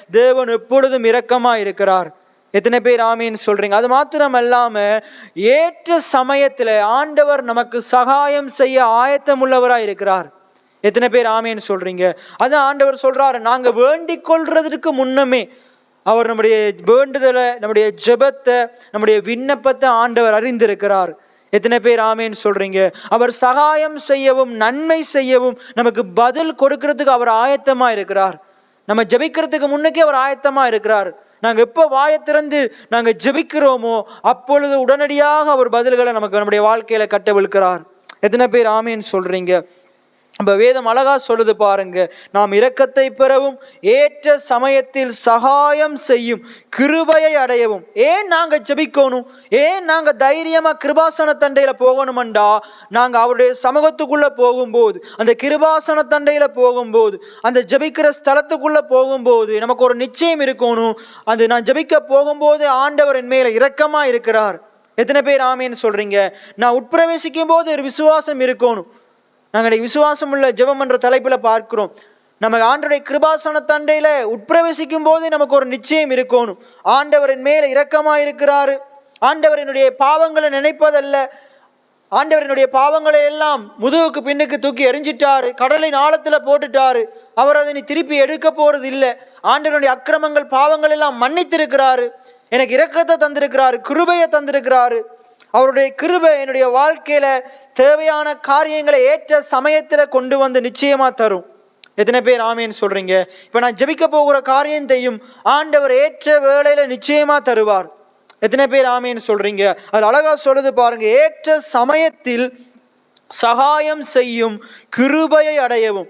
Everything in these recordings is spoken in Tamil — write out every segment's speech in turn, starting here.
தேவன் எப்பொழுதும் இரக்கமா இருக்கிறார். எத்தனை பேர் ஆமீன் சொல்றீங்க? அது மாத்திரம் அல்லாம ஏற்ற சமயத்துல ஆண்டவர் நமக்கு சகாயம் செய்ய ஆயத்தம் உள்ளவராய் இருக்கிறார். எத்தனை பேர் ஆமீன் சொல்றீங்க? அதான் ஆண்டவர் சொல்றாரு, நாங்க வேண்டிக் கொள்றதுக்கு முன்னமே அவர் நம்முடைய வேண்டுதலை, நம்முடைய ஜெபத்தை, நம்முடைய விண்ணப்பத்தை ஆண்டவர் அறிந்திருக்கிறார். எத்தனை பேர் ஆமீன் சொல்றீங்க? அவர் சகாயம் செய்யவும் நன்மை செய்யவும் நமக்கு பதில் கொடுக்கறதுக்கு அவர் ஆயத்தமா இருக்கிறார். நம்ம ஜெபிக்கிறதுக்கு முன்னுக்கே அவர் ஆயத்தமா இருக்கிறார். நாங்க எப்போ வாயை திறந்து நாங்க ஜெபிக்கிறோமோ அப்பொழுது உடனடியாக அவர் பதில்களை நமக்கு நம்முடைய வாழ்க்கையில கட்டவிழ்க்கிறார். எத்தனை பேர் ஆமீன் சொல்றீங்க? அப்ப வேதம் அழகா சொல்லுது பாருங்க, நாம் இரக்கத்தை பெறவும் ஏற்ற சமயத்தில் சகாயம் செய்யும் கிருபையை அடையவும். ஏன் நாங்க ஜெபிக்கணும்? ஏன் நாங்க தைரியமா கிருபாசன தண்டையில போகணும்டா, நாங்க அவருடைய சமூகத்துக்குள்ள போகும்போது, அந்த கிருபாசன தண்டையில போகும்போது, அந்த ஜெபிக்கிற ஸ்தலத்துக்குள்ள போகும்போது நமக்கு ஒரு நிச்சயம் இருக்கணும். அது நான் ஜெபிக்க போகும்போது ஆண்டவர் என் மேல இரக்கமா இருக்கிறார். எத்தனை பேர் ஆமீன் சொல்றீங்க? நான் உட்பிரவேசிக்கும் போது ஒரு விசுவாசம் இருக்கணும். நாங்கள் விசுவாசம் உள்ள ஜெபம் என்ற தலைப்புல பார்க்கிறோம். நம்ம ஆண்டவருடைய கிருபாசன தண்டையில உட்பிரவேசிக்கும் போது நமக்கு ஒரு நிச்சயம் இருக்கணும். ஆண்டவரின் மேல இரக்கமா இருக்கிறாரு. ஆண்டவர் என்னுடைய பாவங்களை நினைப்பதல்ல, ஆண்டவரினுடைய பாவங்களை எல்லாம் முதுகுக்கு பின்னுக்கு தூக்கி எரிஞ்சிட்டாரு, கடலின் ஆழத்துல போட்டுட்டாரு. அவர் அதனை திருப்பி எடுக்க போறது இல்லை. ஆண்டவருடைய அக்கிரமங்கள் பாவங்கள் எல்லாம் மன்னித்திருக்கிறாரு. எனக்கு இரக்கத்தை தந்திருக்கிறாரு, கிருபையை தந்திருக்கிறாரு. அவருடைய கிருபை என்னுடைய வாழ்க்கையில தேவையான காரியங்களை ஏற்ற சமயத்துல கொண்டு வந்து நிச்சயமா தரும். எத்தனை பேர் ஆமீன் சொல்றீங்க? இப்ப நான் ஜெபிக்க போகிற காரியத்தையும் ஆண்டவர் ஏற்ற வேளையில நிச்சயமா தருவார். எத்தனை பேர் ஆமீன் சொல்றீங்க? அது அழகா சொல்லுது பாருங்க, ஏற்ற சமயத்தில் சகாயம் செய்யும் கிருபையை அடையவும்.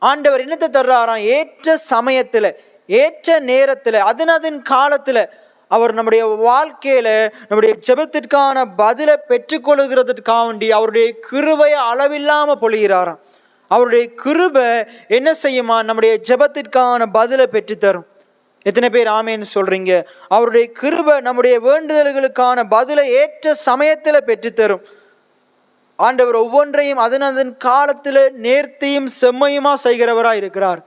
ஆண்டவர் என்னத்தை தர்றாராம்? ஏற்ற சமயத்துல, ஏற்ற நேரத்துல, அதன் காலத்துல அவர் நம்முடைய வாழ்க்கையில நம்முடைய ஜெபத்திற்கான பதிலை பெற்றுக்கொள்கிறதுக்காக வேண்டி அவருடைய கிருபையை அளவில்லாம பொழிகிறாராம். அவருடைய கிருபை என்ன செய்யுமா? நம்முடைய ஜெபத்திற்கான பதிலை பெற்றுத்தரும். எத்தனை பேர் ஆமேன்னு சொல்றீங்க? அவருடைய கிருபை நம்முடைய வேண்டுதல்களுக்கான பதிலை ஏற்ற சமயத்துல பெற்றுத்தரும். ஆண்டவர் ஒவ்வொன்றையும் அதன் காலத்துல நேர்த்தியும் செம்மையுமா செய்கிறவராய் இருக்கிறார்.